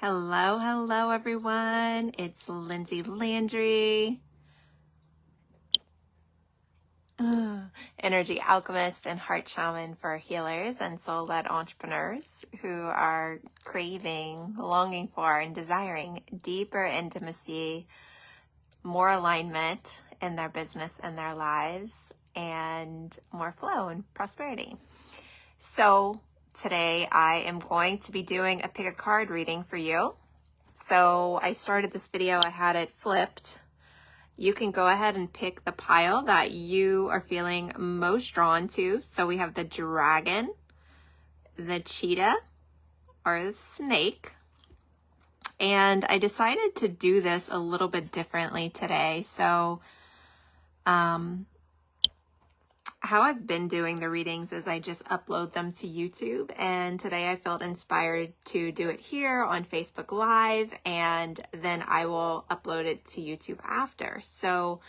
Hello, hello everyone. It's Lindsay Landry, energy alchemist and heart shaman for healers and soul-led entrepreneurs who are craving, longing for, and desiring deeper intimacy, more alignment in their business and their lives, and more flow and prosperity. So today I am going to be doing a pick a card reading for you. So I started this video, I had it flipped. You can go ahead and pick the pile that you are feeling most drawn to. So we have the dragon, the cheetah, or the snake. And I decided to do this a little bit differently today. So how I've been doing the readings is I just upload them to YouTube, and today I felt inspired to do it here on Facebook Live, and then I will upload it to YouTube after. So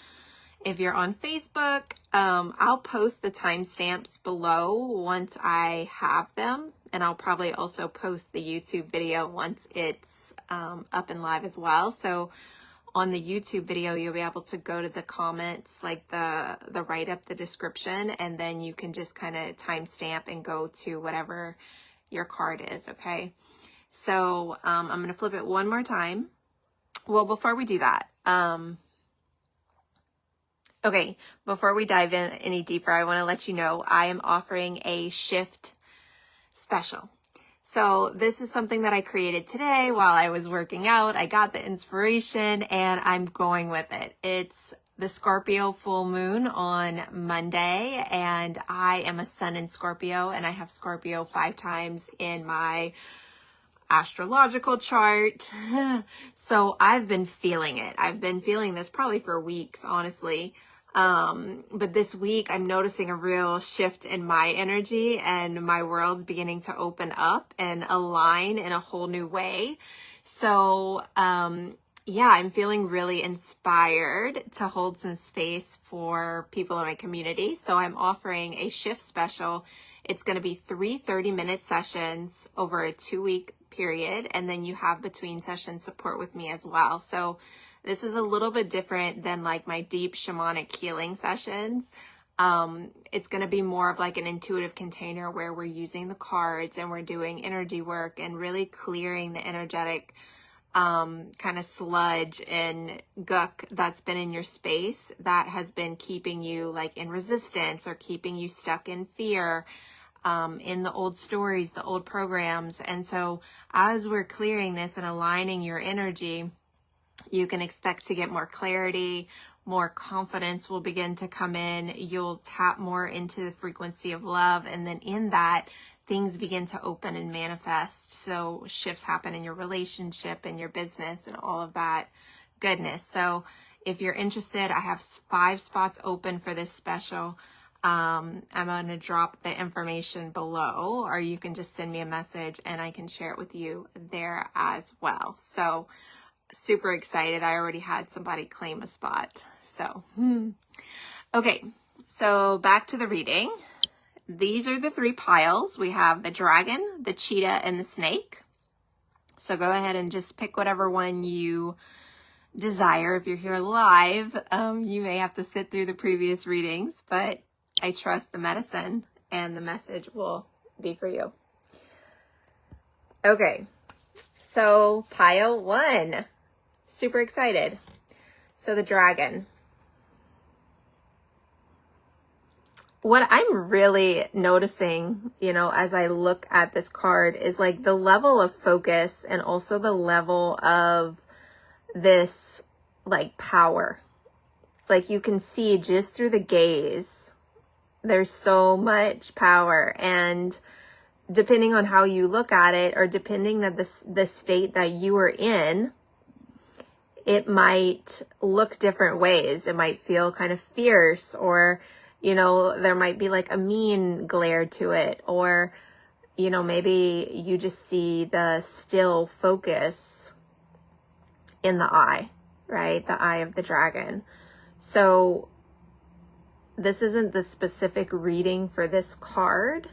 if you're on Facebook, I'll post the timestamps below once I have them, and I'll probably also post the YouTube video once it's up and live as well. So on the YouTube video, you'll be able to go to the comments, like the write-up, the description, and then you can just kind of timestamp and go to whatever your card is, okay? So I'm going to flip it one more time. Well, before we do that, okay, before we dive in any deeper, I want to let you know I am offering a shift special. So this is something that I created today while I was working out. I got the inspiration and I'm going with it. It's the Scorpio full moon on Monday, and I am a sun in Scorpio, and I have Scorpio 5 times in my astrological chart. So I've been feeling it. I've been feeling this probably for weeks, honestly. But this week I'm noticing a real shift in my energy, and my world's beginning to open up and align in a whole new way. So, yeah, I'm feeling really inspired to hold some space for people in my community. So I'm offering a shift special. It's going to be 3 30-minute sessions over a 2-week period. And then you have between session support with me as well. So this is a little bit different than like my deep shamanic healing sessions. It's going to be more of like an intuitive container where we're using the cards and we're doing energy work and really clearing the energetic kind of sludge and guck that's been in your space that has been keeping you like in resistance or keeping you stuck in fear, in the old stories, the old programs. And so as we're clearing this and aligning your energy, you can expect to get more clarity, more confidence will begin to come in. You'll tap more into the frequency of love. And then in that, things begin to open and manifest. So shifts happen in your relationship and your business and all of that goodness. So if you're interested, I have 5 spots open for this special. I'm going to drop the information below, or you can just send me a message and I can share it with you there as well. So super excited. I already had somebody claim a spot. So, okay. So back to the reading. These are the 3 piles. We have the dragon, the cheetah, and the snake. So go ahead and just pick whatever one you desire. If you're here live, you may have to sit through the previous readings, but I trust the medicine and the message will be for you. Okay. So pile 1. Super excited. So the dragon. What I'm really noticing, as I look at this card is like the level of focus and also the level of this like power. Like you can see just through the gaze, there's so much power, and depending on how you look at it, or depending on the state that you are in, it might look different ways. It might feel kind of fierce, or, there might be like a mean glare to it, or, maybe you just see the still focus in the eye, right? The eye of the dragon. So this isn't the specific reading for this card,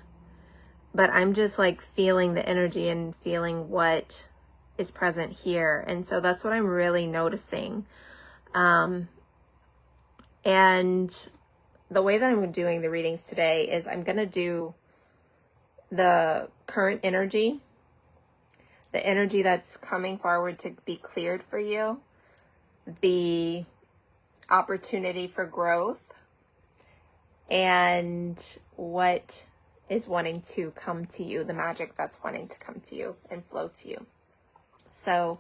but I'm just like feeling the energy and feeling what is present here. And so that's what I'm really noticing. And the way that I'm doing the readings today is I'm going to do the current energy, the energy that's coming forward to be cleared for you, the opportunity for growth, and what is wanting to come to you, the magic that's wanting to come to you and flow to you. So,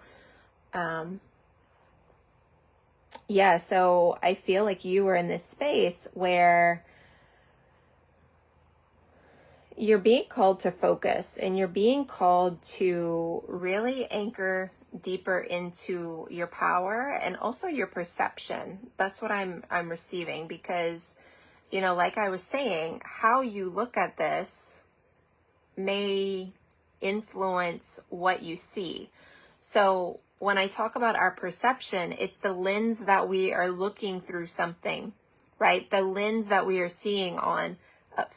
yeah, so I feel like you are in this space where you're being called to focus, and you're being called to really anchor deeper into your power and also your perception. That's what I'm receiving, because, you know, like I was saying, how you look at this may influence what you see. So when I talk about our perception, it's the lens that we are looking through something, right? The lens that we are seeing on, that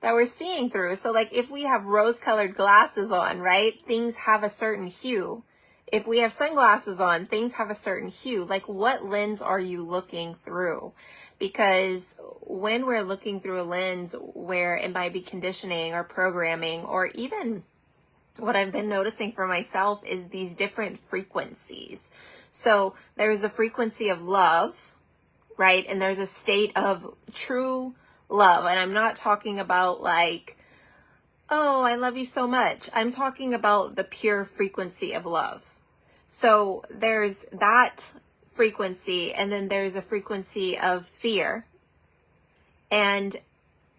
we're seeing through. So like if we have rose-colored glasses on, right? Things have a certain hue. If we have sunglasses on, things have a certain hue. Like, what lens are you looking through? Because when we're looking through a lens where it might be conditioning or programming, or even what I've been noticing for myself is these different frequencies. So there's a frequency of love, right? And there's a state of true love. And I'm not talking about like, oh, I love you so much. I'm talking about the pure frequency of love. So there's that frequency, and then there's a frequency of fear. And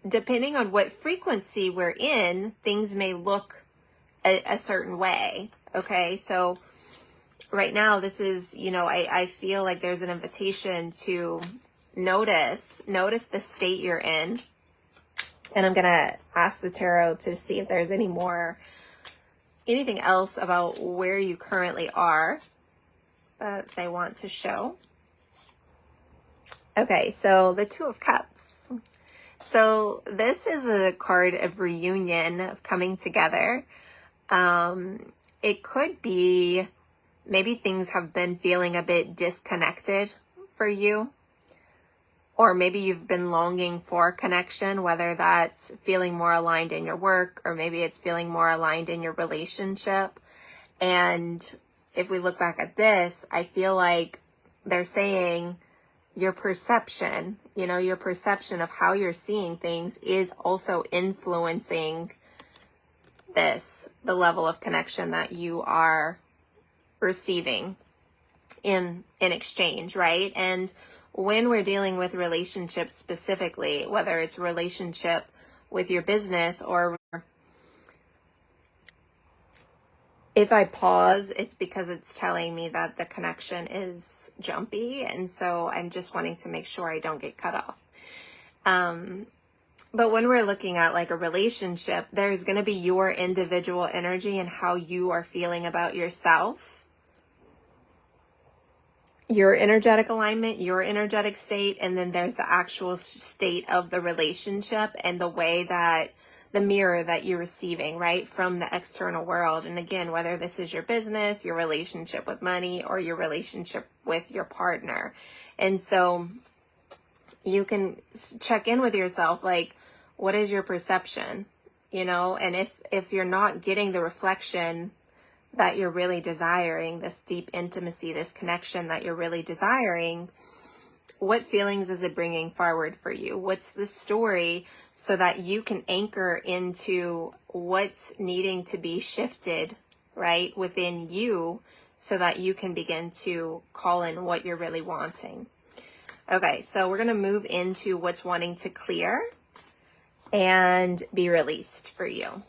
depending on what frequency we're in, things may look a certain way. Okay, so right now this is, you know, I feel like there's an invitation to notice the state you're in. And I'm gonna ask the tarot to see if there's anything else about where you currently are that they want to show. Okay, so the Two of Cups. So this is a card of reunion, of coming together. It could be maybe things have been feeling a bit disconnected for you. Or maybe you've been longing for connection, whether that's feeling more aligned in your work, or maybe it's feeling more aligned in your relationship. And if we look back at this, I feel like they're saying your perception, you know, your perception of how you're seeing things is also influencing the level of connection that you are receiving in exchange, right? And when we're dealing with relationships specifically, whether it's a relationship with your business, or if I pause, it's because it's telling me that the connection is jumpy. And so I'm just wanting to make sure I don't get cut off. But when we're looking at like a relationship, there's going to be your individual energy and how you are feeling about yourself. Your energetic alignment, your energetic state, and then there's the actual state of the relationship and the way that the mirror that you're receiving, right, from the external world. And again, whether this is your business, your relationship with money, or your relationship with your partner. And so you can check in with yourself, like, what is your perception, you know? And if you're not getting the reflection that you're really desiring, this deep intimacy, this connection that you're really desiring, what feelings is it bringing forward for you? What's the story, so that you can anchor into what's needing to be shifted, right, within you, so that you can begin to call in what you're really wanting. Okay, so we're going to move into what's wanting to clear and be released for you.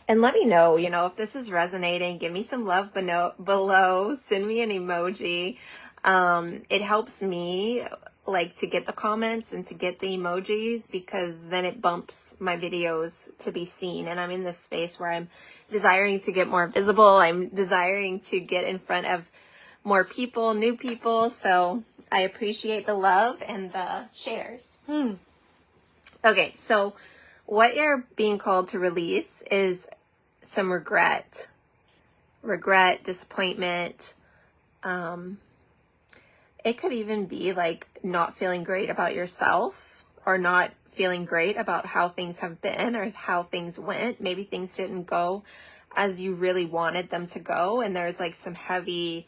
And let me know, you know, if this is resonating. Give me some love below. Send me an emoji. It helps me, like, to get the comments and to get the emojis, because then it bumps my videos to be seen. And I'm in this space where I'm desiring to get more visible. I'm desiring to get in front of more people, new people. So I appreciate the love and the shares. Okay, so what you're being called to release is some regret, disappointment. It could even be like not feeling great about yourself, or not feeling great about how things have been or how things went. Maybe things didn't go as you really wanted them to go, and there's like some heavy,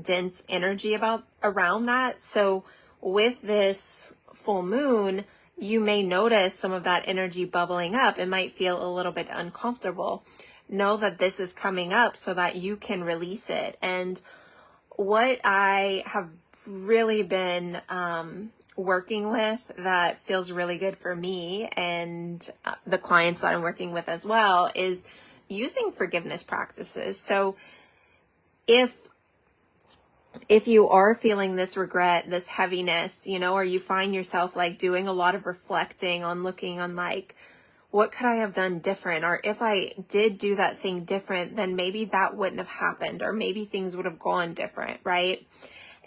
dense energy around that. So with this full moon, you may notice some of that energy bubbling up. It might feel a little bit uncomfortable. Know that this is coming up so that you can release it. And what I have really been working with that feels really good for me and the clients that I'm working with as well is using forgiveness practices. So if you are feeling this regret, this heaviness, or you find yourself like doing a lot of reflecting on looking on like, what could I have done different? Or if I did do that thing different, then maybe that wouldn't have happened, or maybe things would have gone different, right?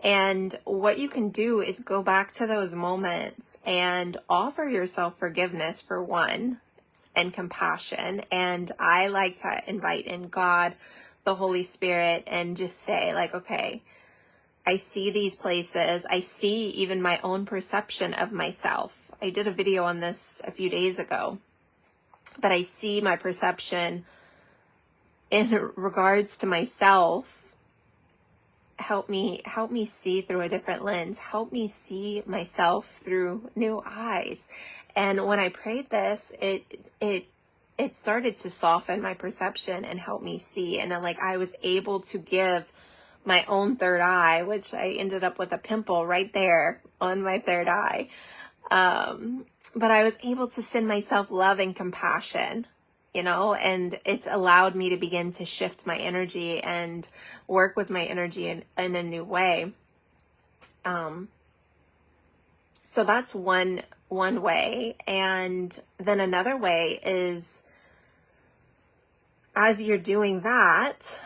And what you can do is go back to those moments and offer yourself forgiveness for one, and compassion. And I like to invite in God, the Holy Spirit, and just say like, okay, I see these places. I see even my own perception of myself. I did a video on this a few days ago, but I see my perception in regards to myself. Help me see through a different lens. Help me see myself through new eyes. And when I prayed this, it started to soften my perception and help me see. And then like I was able to give my own third eye, which I ended up with a pimple right there on my third eye. But I was able to send myself love and compassion, and it's allowed me to begin to shift my energy and work with my energy in a new way. So that's one way. And then another way is, as you're doing that,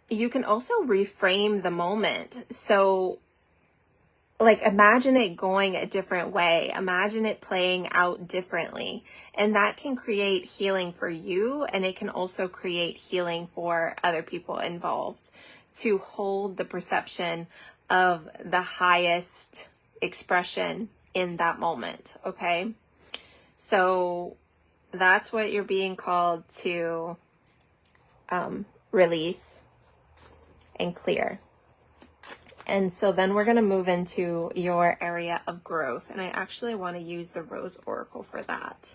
you can also reframe the moment. So like imagine it going a different way. Imagine it playing out differently. And that can create healing for you. And it can also create healing for other people involved, to hold the perception of the highest expression in that moment. Okay. So that's what you're being called to release and clear. And so then we're going to move into your area of growth. And I actually want to use the Rose Oracle for that.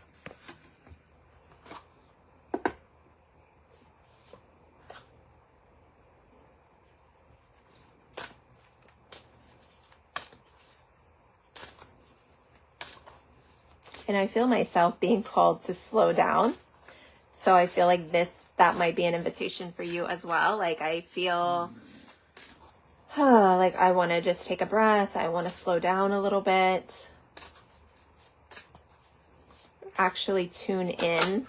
And I feel myself being called to slow down. So I feel like that might be an invitation for you as well. Like I feel like I want to just take a breath. I want to slow down a little bit. Actually tune in.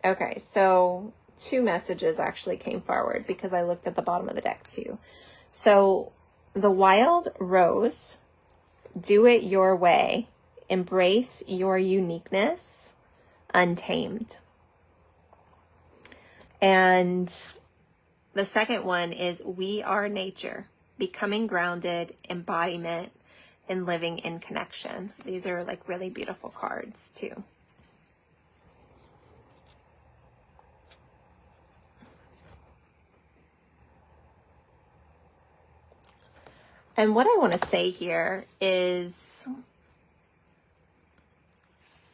Okay, so 2 messages actually came forward because I looked at the bottom of the deck too. So the wild rose, do it your way. Embrace your uniqueness, untamed. And the second one is we are nature, becoming grounded, embodiment, and living in connection. These are like really beautiful cards too. And what I want to say here is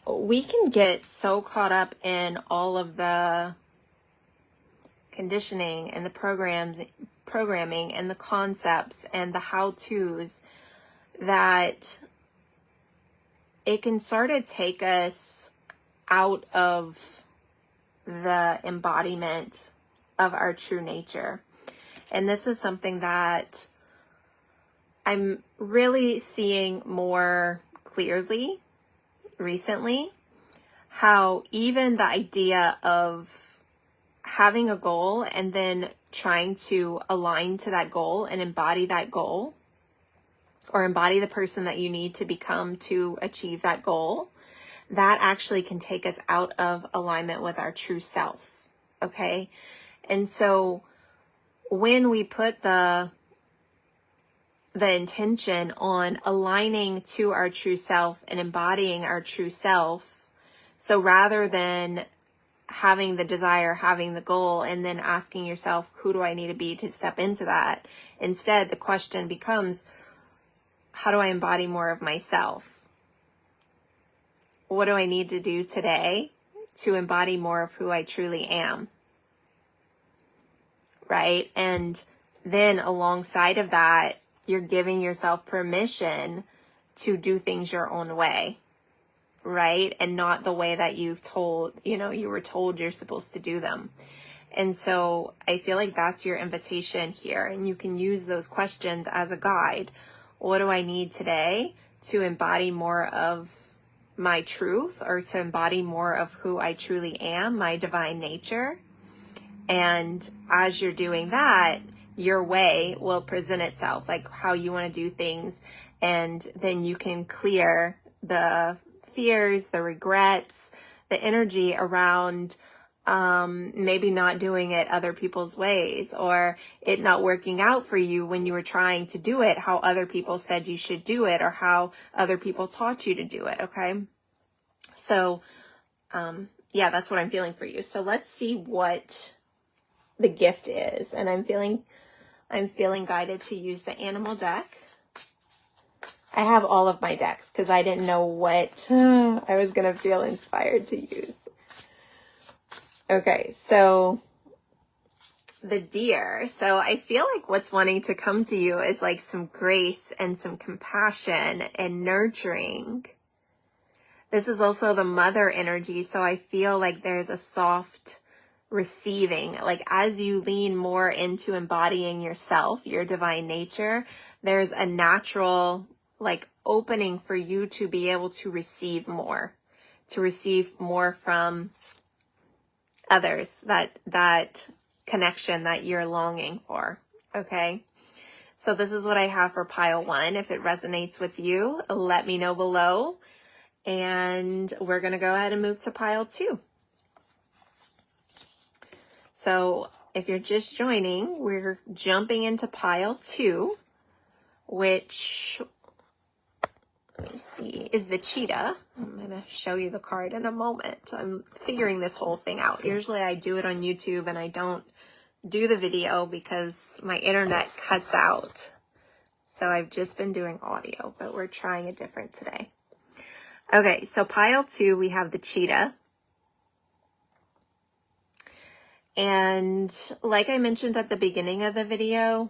we can get so caught up in all of the conditioning and the programming and the concepts and the how-tos that it can sort of take us out of the embodiment of our true nature. And this is something that I'm really seeing more clearly recently, how even the idea of having a goal and then trying to align to that goal and embody that goal or embody the person that you need to become to achieve that goal, that actually can take us out of alignment with our true self. Okay. And so when we put the intention on aligning to our true self and embodying our true self, so rather than having the desire, having the goal, and then asking yourself, who do I need to be to step into that? Instead, the question becomes, how do I embody more of myself? What do I need to do today to embody more of who I truly am? Right? And then alongside of that, you're giving yourself permission to do things your own way, right? And not the way that you were told you're supposed to do them. And so I feel like that's your invitation here. And you can use those questions as a guide. What do I need today to embody more of my truth, or to embody more of who I truly am, my divine nature? And as you're doing that, your way will present itself, like how you want to do things. And then you can clear the fears, the regrets, the energy around maybe not doing it other people's ways, or it not working out for you when you were trying to do it how other people said you should do it, or how other people taught you to do it. Okay. So, yeah, that's what I'm feeling for you. So let's see what the gift is. And I'm feeling guided to use the animal deck. I have all of my decks because I didn't know what I was going to feel inspired to use. Okay, so the deer. So I feel like what's wanting to come to you is like some grace and some compassion and nurturing. This is also the mother energy. So I feel like there's a soft receiving, like as you lean more into embodying yourself, your divine nature, there's a natural like opening for you to be able to receive more from others, that connection that you're longing for. Okay. So this is what I have for pile 1. If it resonates with you, let me know below. And we're going to go ahead and move to pile 2. So if you're just joining, we're jumping into pile 2, which, let me see, is the cheetah. I'm going to show you the card in a moment. I'm figuring this whole thing out. Usually I do it on YouTube and I don't do the video because my internet cuts out. So I've just been doing audio, but we're trying it different today. Okay, so pile 2, we have the cheetah. And like I mentioned at the beginning of the video,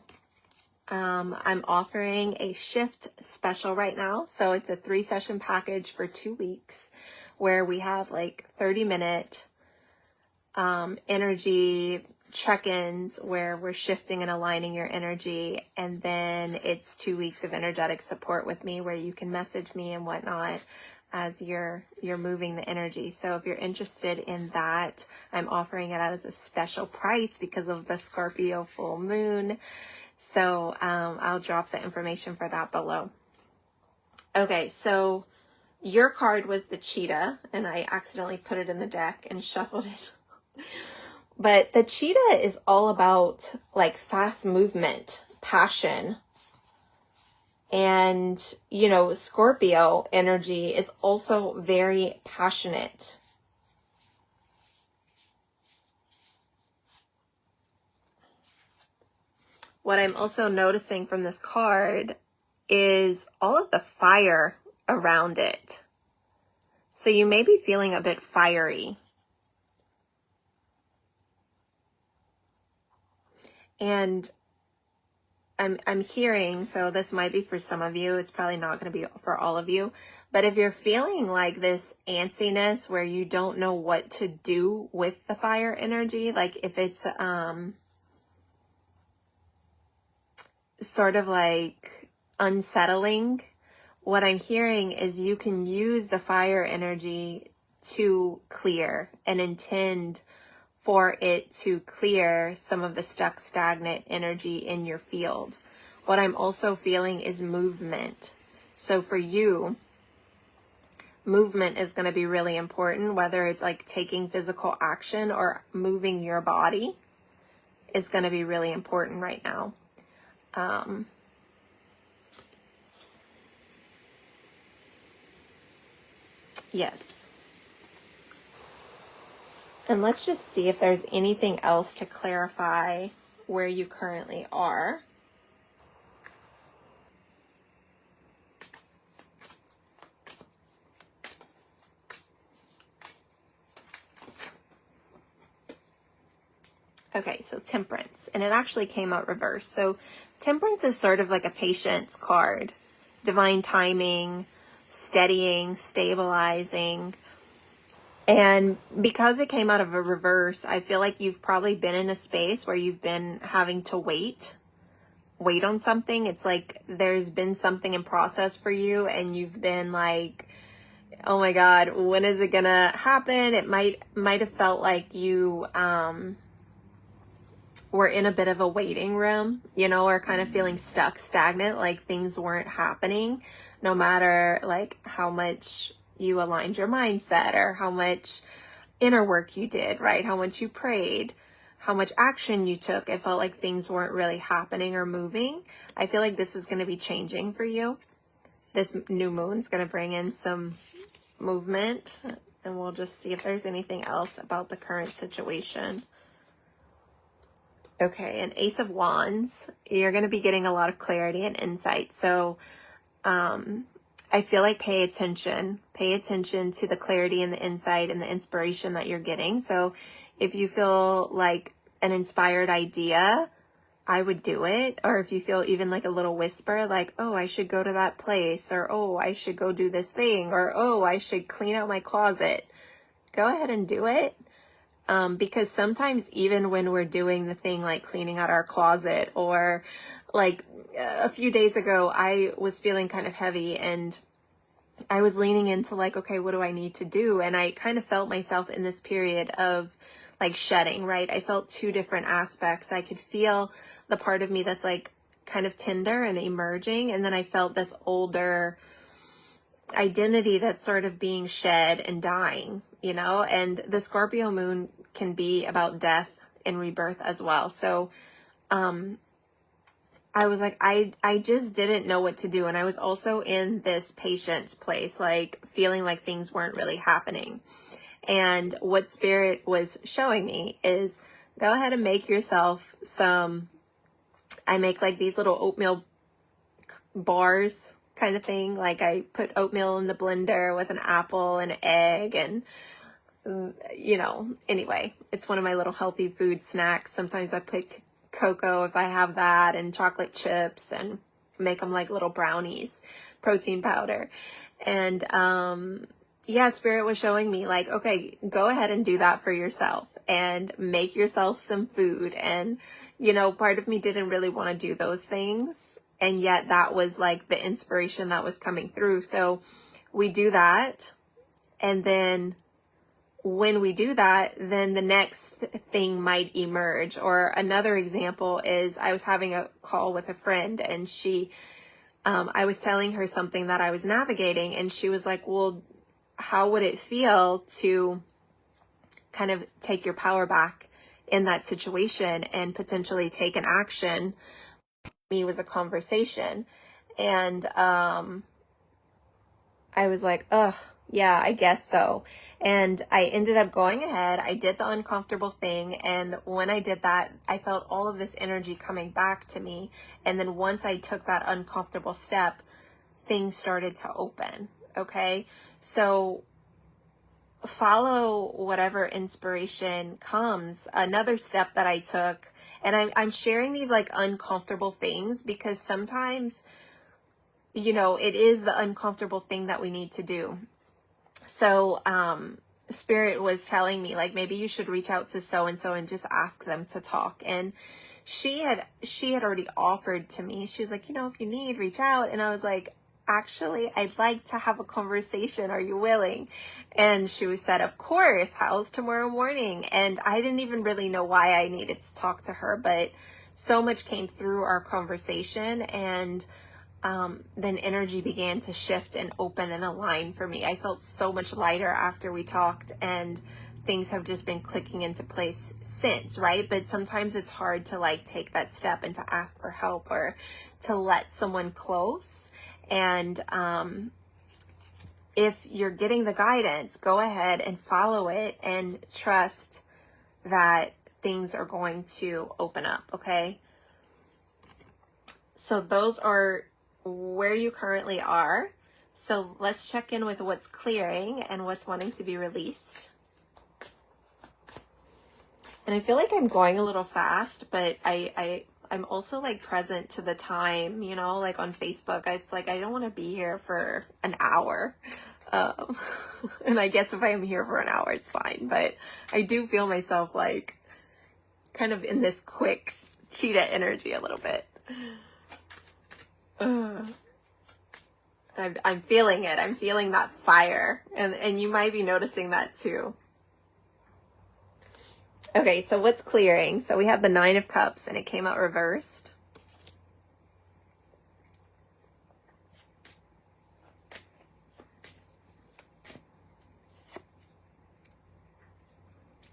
I'm offering a shift special right now. So it's a 3-session package for 2 weeks where we have like 30-minute energy check-ins where we're shifting and aligning your energy. And then it's 2 weeks of energetic support with me where you can message me and whatnot as you're moving the energy. So if you're interested in that, I'm offering it out as a special price because of the Scorpio full moon. So I'll drop the information for that below. Okay, so your card was the cheetah, and I accidentally put it in the deck and shuffled it. But the cheetah is all about like fast movement, passion. And, you know, Scorpio energy is also very passionate. What I'm also noticing from this card is all of the fire around it. So you may be feeling a bit fiery. And I'm hearing, so this might be for some of you, it's probably not going to be for all of you, but if you're feeling like this antsiness where you don't know what to do with the fire energy, like if it's sort of like unsettling, what I'm hearing is you can use the fire energy to clear and intend for it to clear some of the stuck, stagnant energy in your field. What I'm also feeling is movement. So for you, movement is going to be really important, whether it's like taking physical action or moving your body is going to be really important right now. Yes. And let's just see if there's anything else to clarify where you currently are. Okay, so Temperance, and it actually came out reverse. So Temperance is sort of like a patience card, divine timing, steadying, stabilizing. And because it came out of a reverse, I feel like you've probably been in a space where you've been having to wait on something. It's like there's been something in process for you and you've been like, oh my God, when is it gonna happen? It might have felt like you were in a bit of a waiting room, you know, or kind of feeling stuck, stagnant, like things weren't happening, no matter like how much you aligned your mindset or how much inner work you did, right? How much you prayed, how much action you took. It felt like things weren't really happening or moving. I feel like this is going to be changing for you. This new moon's going to bring in some movement, and we'll just see if there's anything else about the current situation. Okay, an Ace of Wands. You're going to be getting a lot of clarity and insight. So I feel like pay attention to the clarity and the insight and the inspiration that you're getting. So if you feel like an inspired idea, I would do it. Or if you feel even like a little whisper, like, oh, I should go to that place, or oh, I should go do this thing, or oh, I should clean out my closet, go ahead and do it. Because sometimes even when we're doing the thing like cleaning out our closet, or like a few days ago, I was feeling kind of heavy and I was leaning into like, okay, what do I need to do? And I kind of felt myself in this period of like shedding, right? I felt two different aspects. I could feel the part of me that's like kind of tender and emerging. And then I felt this older identity that's sort of being shed and dying, you know, and the Scorpio moon can be about death and rebirth as well. So, I was like, I just didn't know what to do. And I was also in this patience place, like feeling like things weren't really happening. And what Spirit was showing me is go ahead and make yourself some, I make like these little oatmeal bars kind of thing. Like I put oatmeal in the blender with an apple and an egg and, you know, anyway, it's one of my little healthy food snacks. Sometimes I put cocoa if I have that and chocolate chips and make them like little brownies, protein powder. And, yeah, Spirit was showing me like, okay, go ahead and do that for yourself and make yourself some food. And, you know, part of me didn't really want to do those things. And yet that was like the inspiration that was coming through. So we do that. And then when we do that, then the next thing might emerge. Or another example is I was having a call with a friend and I was telling her something that I was navigating and she was like, well, how would it feel to kind of take your power back in that situation and potentially take an action? Me was a conversation. And, I was like, ugh, yeah, I guess so. And I ended up going ahead. I did the uncomfortable thing. And when I did that, I felt all of this energy coming back to me. And then once I took that uncomfortable step, things started to open. Okay. So follow whatever inspiration comes. Another step that I took, and I'm sharing these like uncomfortable things because sometimes, you know, it is the uncomfortable thing that we need to do. So, Spirit was telling me like, maybe you should reach out to so-and-so and just ask them to talk. And she had already offered to me. She was like, you know, if you need, reach out. And I was like, actually, I'd like to have a conversation. Are you willing? And she said, of course, how's tomorrow morning? And I didn't even really know why I needed to talk to her, but so much came through our conversation, and then energy began to shift and open and align for me. I felt so much lighter after we talked, and things have just been clicking into place since, right? But sometimes it's hard to like take that step and to ask for help or to let someone close. And if you're getting the guidance, go ahead and follow it and trust that things are going to open up, okay? So those are where you currently are. So let's check in with what's clearing and what's wanting to be released. And I feel like I'm going a little fast, but I'm also like present to the time, you know, like on Facebook. It's like I don't want to be here for an hour. And I guess if I'm here for an hour, it's fine. But I do feel myself like kind of in this quick cheetah energy a little bit. I'm feeling it. I'm feeling that fire. And you might be noticing that too. Okay, so what's clearing? So we have the 9 of Cups and it came out reversed.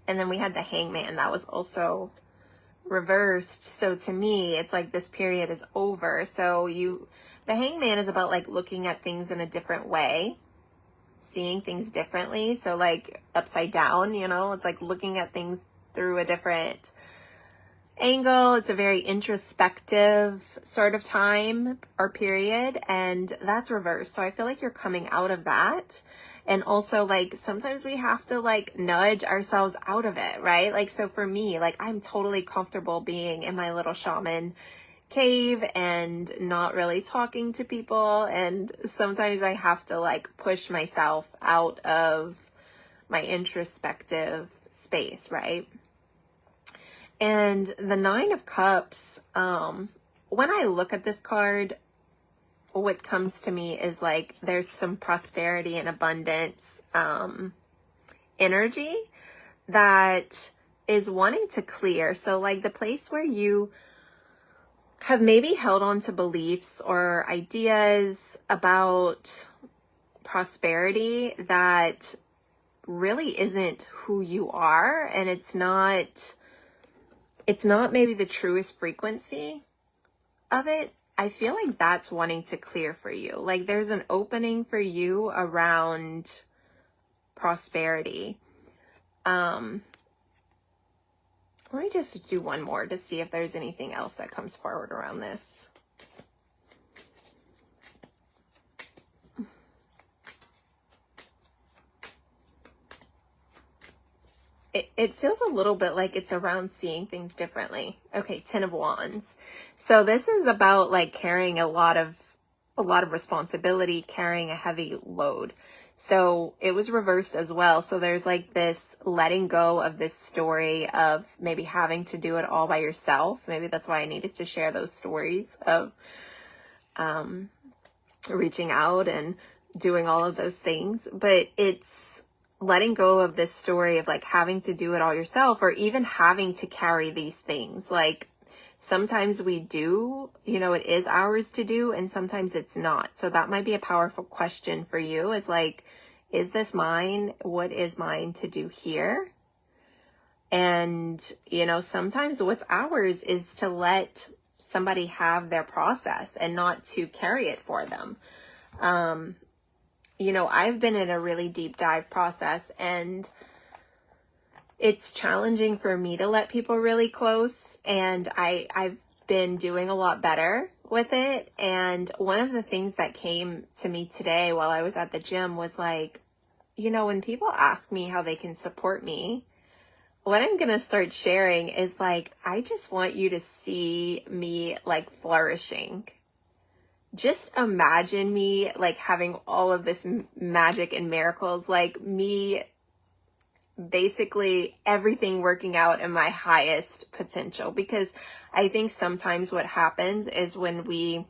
And then we had the Hangman that was also reversed. So to me, it's like this period is over. So the Hangman is about like looking at things in a different way, seeing things differently. So like upside down, you know, it's like looking at things through a different angle. It's a very introspective sort of time or period, and that's reversed. So I feel like you're coming out of that. And also like sometimes we have to like nudge ourselves out of it, right? Like, so for me, like I'm totally comfortable being in my little shaman cave and not really talking to people. And sometimes I have to like push myself out of my introspective space, right? And the 9 of Cups, when I look at this card, what comes to me is like there's some prosperity and abundance energy that is wanting to clear. So like the place where you have maybe held on to beliefs or ideas about prosperity that really isn't who you are, and it's not maybe the truest frequency of it. I feel like that's wanting to clear for you. Like there's an opening for you around prosperity. Let me just do one more to see if there's anything else that comes forward around this. It feels a little bit like it's around seeing things differently. Okay, 10 of Wands. So this is about like carrying a lot of responsibility, carrying a heavy load. So it was reversed as well. So there's like this letting go of this story of maybe having to do it all by yourself. Maybe that's why I needed to share those stories of reaching out and doing all of those things. But it's letting go of this story of like having to do it all yourself, or even having to carry these things. Like sometimes we do, you know, it is ours to do, and sometimes it's not. So that might be a powerful question for you, is like, is this mine? What is mine to do here? And, you know, sometimes what's ours is to let somebody have their process and not to carry it for them. You know, I've been in a really deep dive process, and it's challenging for me to let people really close, and I've been doing a lot better with it. And one of the things that came to me today while I was at the gym was like, you know, when people ask me how they can support me, what I'm going to start sharing is like, I just want you to see me like flourishing. Just imagine me like having all of this magic and miracles, like me basically everything working out in my highest potential. Because I think sometimes what happens is when we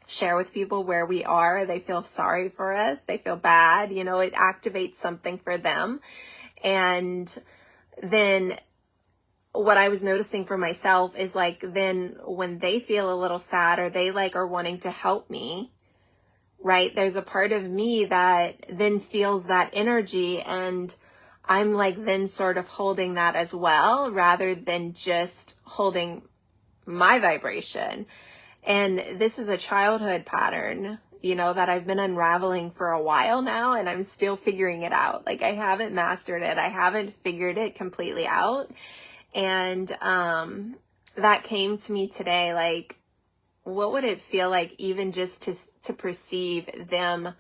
share with people where we are, they feel sorry for us, they feel bad, you know, it activates something for them. And then what I was noticing for myself is like, then when they feel a little sad or they like are wanting to help me, right? There's a part of me that then feels that energy, and I'm like then sort of holding that as well, rather than just holding my vibration. And this is a childhood pattern, you know, that I've been unraveling for a while now, and I'm still figuring it out. Like, I haven't mastered it. I haven't figured it completely out. And that came to me today, like, what would it feel like even just to perceive them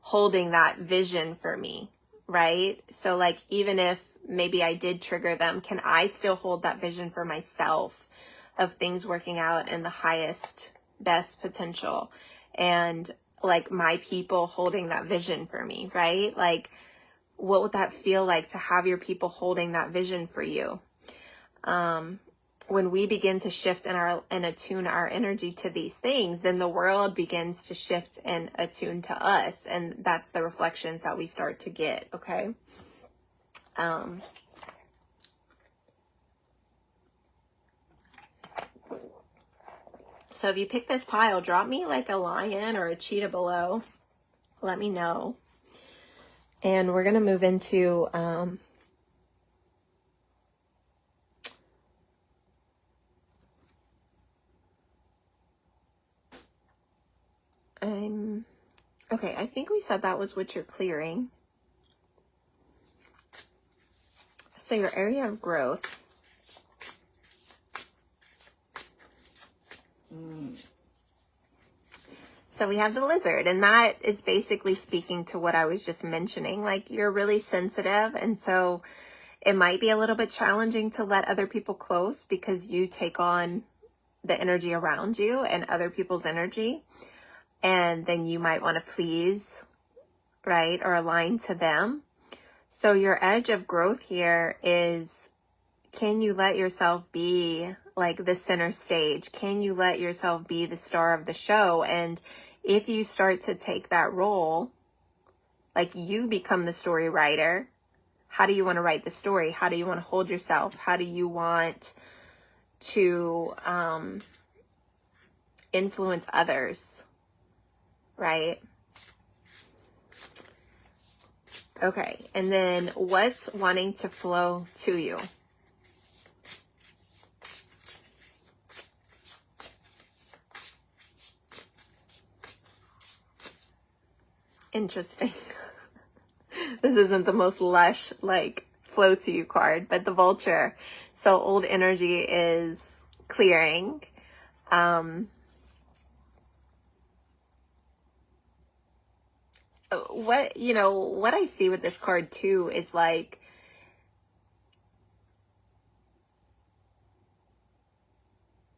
holding that vision for me, right? So like, even if maybe I did trigger them, can I still hold that vision for myself of things working out in the highest, best potential? And like, my people holding that vision for me, right? Like, what would that feel like to have your people holding that vision for you? When we begin to shift and attune our energy to these things, then the world begins to shift and attune to us. And that's the reflections that we start to get. Okay. So if you pick this pile, drop me like a lion or a cheetah below. Let me know. And we're going to move into, okay, I think we said that was what you're clearing. So your area of growth. So we have the lizard, and that is basically speaking to what I was just mentioning. Like, you're really sensitive, and so it might be a little bit challenging to let other people close because you take on the energy around you and other people's energy. And then you might want to please, right, or align to them. So your edge of growth here is, can you let yourself be like the center stage? Can you let yourself be the star of the show? And if you start to take that role, like, you become the story writer, how do you want to write the story? How do you want to hold yourself? How do you want to influence others? Right? Okay. And then what's wanting to flow to you? Interesting. This isn't the most lush, like, flow to you card, but the vulture. So old energy is clearing. What I see with this card too is like,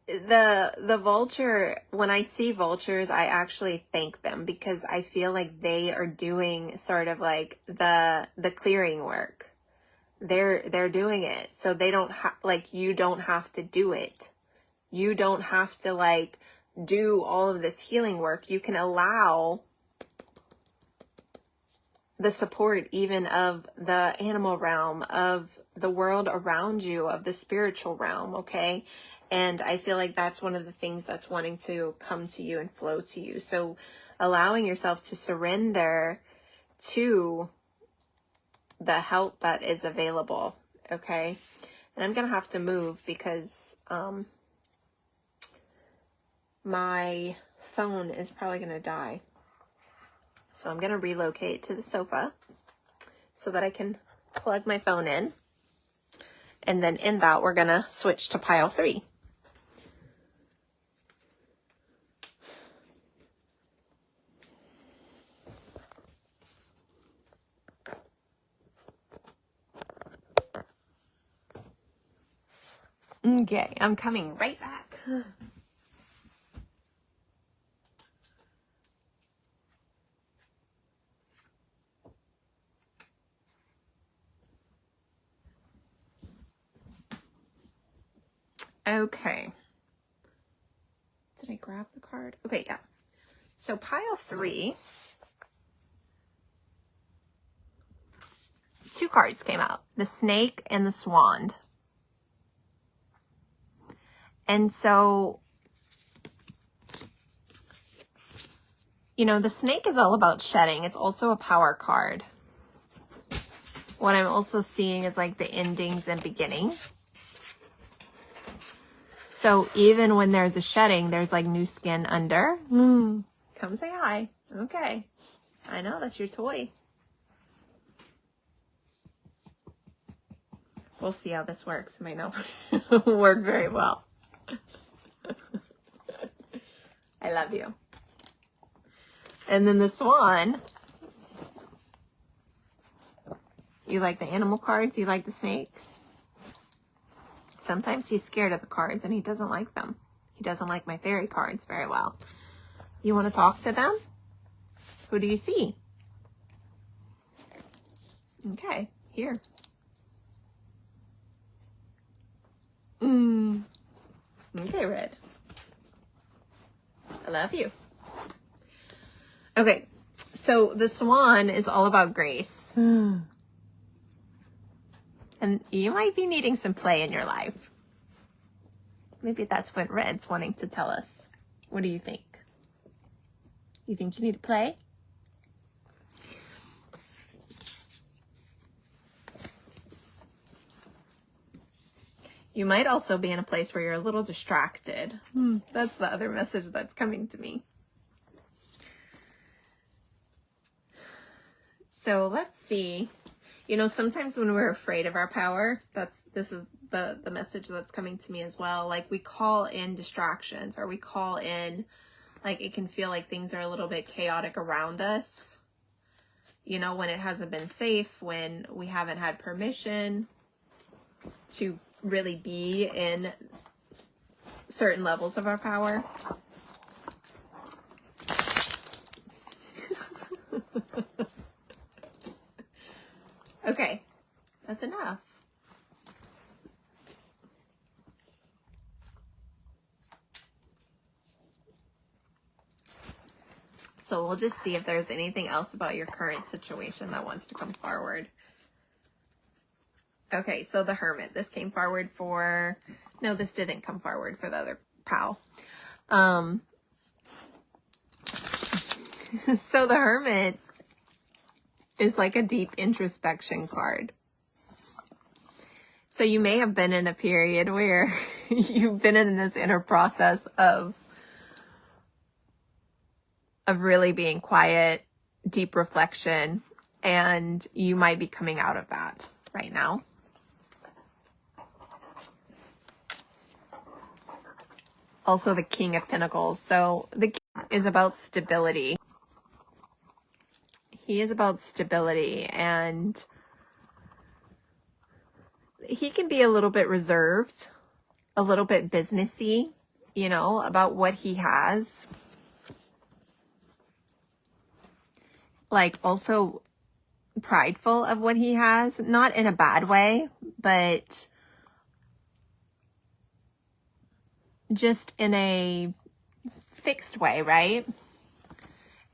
the vulture, when I see vultures, I actually thank them because I feel like they are doing sort of like the clearing work. They're doing it. So they don't like, you don't have to do it. You don't have to like do all of this healing work. You can allow the support even of the animal realm, of the world around you, of the spiritual realm, okay? And I feel like that's one of the things that's wanting to come to you and flow to you. So allowing yourself to surrender to the help that is available, okay? And I'm going to have to move because my phone is probably going to die. So I'm going to relocate to the sofa so that I can plug my phone in. And then in that, we're going to switch to pile 3. Okay, I'm coming right back. Okay. Did I grab the card? Okay, yeah. So pile 3, 2 cards came out. The Snake and the Swan. And so, you know, the snake is all about shedding. It's also a power card. What I'm also seeing is like the endings and beginning. So even when there's a shedding, there's like new skin under. Come say hi. Okay. I know, that's your toy. We'll see how this works. It might not work very well. I love you. And then the swan. You like the animal cards? You like the snake? Sometimes he's scared of the cards and he doesn't like them. He doesn't like my fairy cards very well. You want to talk to them? Who do you see? Okay, here. Okay, Red. I love you. Okay, so the swan is all about grace. And you might be needing some play in your life. Maybe that's what Red's wanting to tell us. What do you think? You think you need to play? You might also be in a place where you're a little distracted. That's the other message that's coming to me. So let's see. You know, sometimes when we're afraid of our power, this is the message that's coming to me as well. Like we call in distractions, or we call in, like it can feel like things are a little bit chaotic around us. You know, when it hasn't been safe, when we haven't had permission to really be in certain levels of our power. Okay, that's enough. So we'll just see if there's anything else about your current situation that wants to come forward. Okay, so the Hermit. This came forward for... No, this didn't come forward for the other pal. So the Hermit is like a deep introspection card. So you may have been in a period where you've been in this inner process of really being quiet, deep reflection, and you might be coming out of that right now. Also the King of Pentacles. So the King is about stability. He is about stability, and he can be a little bit reserved, a little bit businessy, you know, about what he has. Like also prideful of what he has, not in a bad way, but just in a fixed way, right?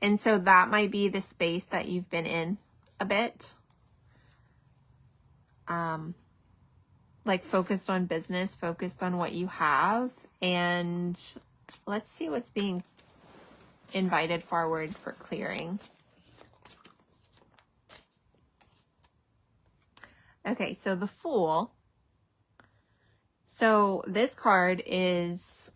And so that might be the space that you've been in a bit. Like focused on business, focused on what you have. And let's see what's being invited forward for clearing. Okay, so the Fool. So this card is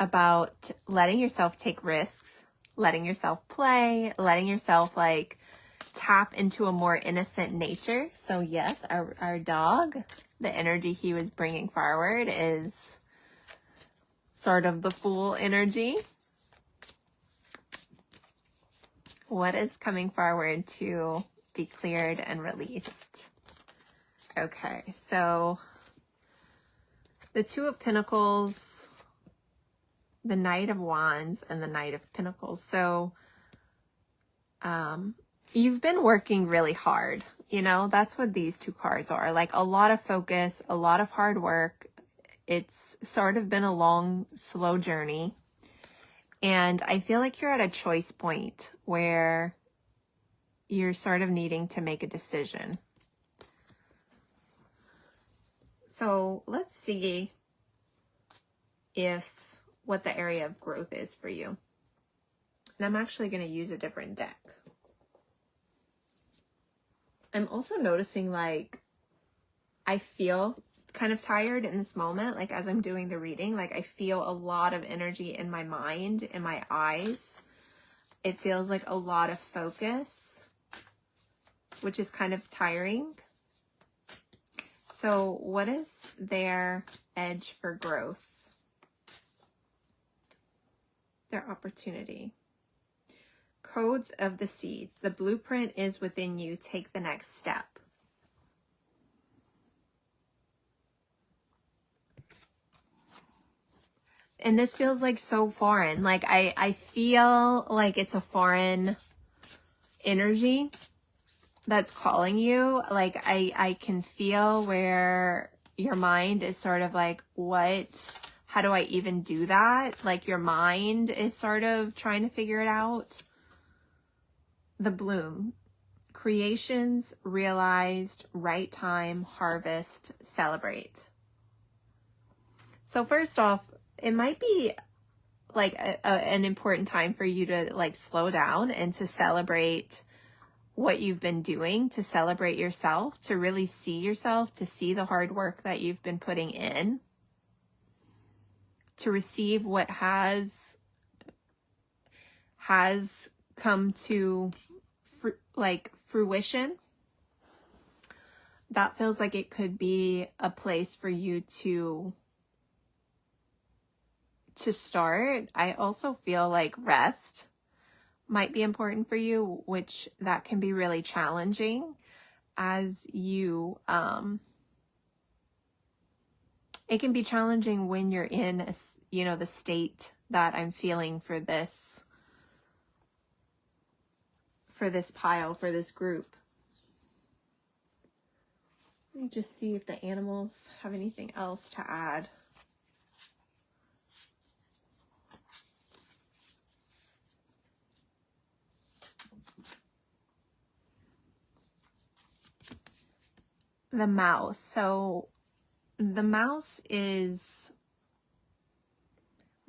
about letting yourself take risks, letting yourself play, letting yourself like tap into a more innocent nature. So yes, our dog, the energy he was bringing forward is sort of the Fool energy. What is coming forward to be cleared and released? Okay, so the Two of Pentacles, the Knight of Wands, and the Knight of Pentacles. So you've been working really hard. You know, that's what these two cards are. Like a lot of focus, a lot of hard work. It's sort of been a long, slow journey. And I feel like you're at a choice point where you're sort of needing to make a decision. So let's see what the area of growth is for you. And I'm actually going to use a different deck. I'm also noticing like I feel kind of tired in this moment, like as I'm doing the reading, like I feel a lot of energy in my mind, in my eyes. It feels like a lot of focus, which is kind of tiring. So what is their edge for growth? Their opportunity. Codes of the seed. The blueprint is within you. Take the next step. And this feels like so foreign. Like I feel like it's a foreign energy that's calling you. Like I can feel where your mind is sort of like, what? How do I even do that? Like your mind is sort of trying to figure it out. The bloom. Creations realized, right time, harvest, celebrate. So first off, it might be like an important time for you to like slow down and to celebrate what you've been doing, to celebrate yourself, to really see yourself, to see the hard work that you've been putting in, to receive what has come to fruition. That feels like it could be a place for you to start. I also feel like rest might be important for you, which that can be really challenging as you, it can be challenging when you're in, the state that I'm feeling for this pile, for this group. Let me just see if the animals have anything else to add. The mouse. So the mouse is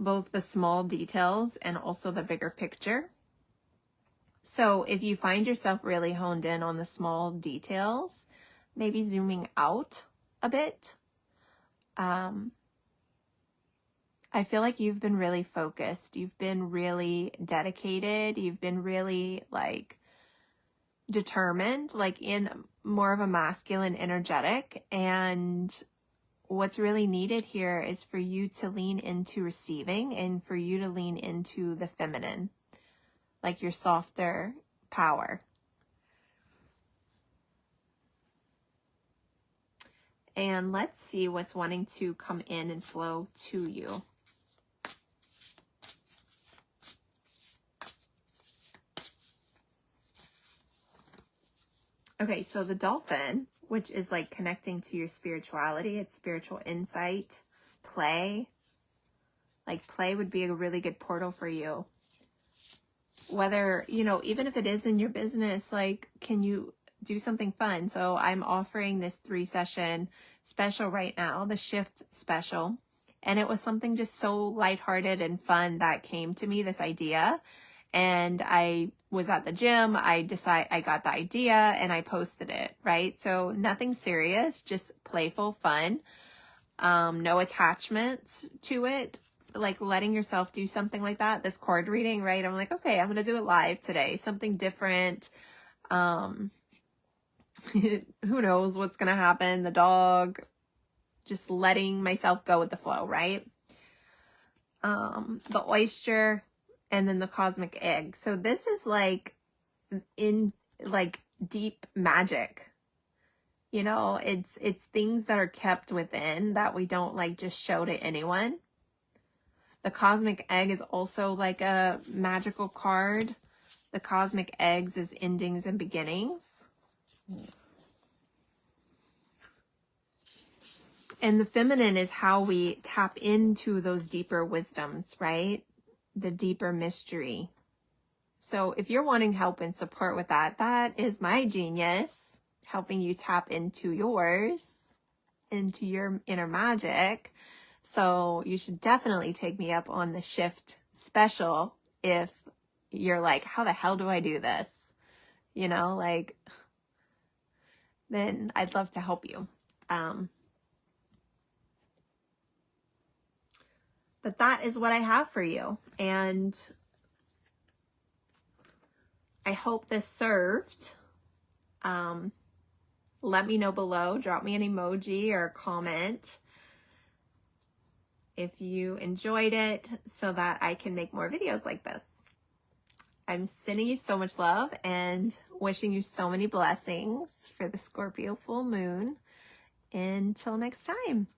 both the small details and also the bigger picture. So if you find yourself really honed in on the small details, maybe zooming out a bit. I feel like you've been really focused. You've been really dedicated. You've been really like determined, like in more of a masculine energetic. And what's really needed here is for you to lean into receiving and for you to lean into the feminine, like your softer power. And let's see what's wanting to come in and flow to you. Okay, so the dolphin, which is like connecting to your spirituality, it's spiritual insight, play. Like play would be a really good portal for you. Whether, even if it is in your business, like, can you do something fun? So I'm offering this 3-session special right now, the shift special. And it was something just so lighthearted and fun that came to me, this idea. And I was at the gym, I got the idea and I posted it, right? So nothing serious, just playful fun. No attachments to it, like letting yourself do something like that. This card reading, right? I'm like, okay, I'm going to do it live today. Something different. Who knows what's going to happen? The dog, just letting myself go with the flow, right? The oyster, and then the cosmic egg. So this is like in like deep magic. It's things that are kept within that we don't like just show to anyone. The cosmic egg is also like a magical card. The cosmic eggs is endings and beginnings. And the feminine is how we tap into those deeper wisdoms, right? The deeper mystery. So if you're wanting help and support with that, that is my genius, helping you tap into yours, into your inner magic. So you should definitely take me up on the shift special if you're like, how the hell do I do this? You know, like, then I'd love to help you. But that is what I have for you. And I hope this served. Let me know below. Drop me an emoji or a comment if you enjoyed it so that I can make more videos like this. I'm sending you so much love and wishing you so many blessings for the Scorpio full moon. Until next time.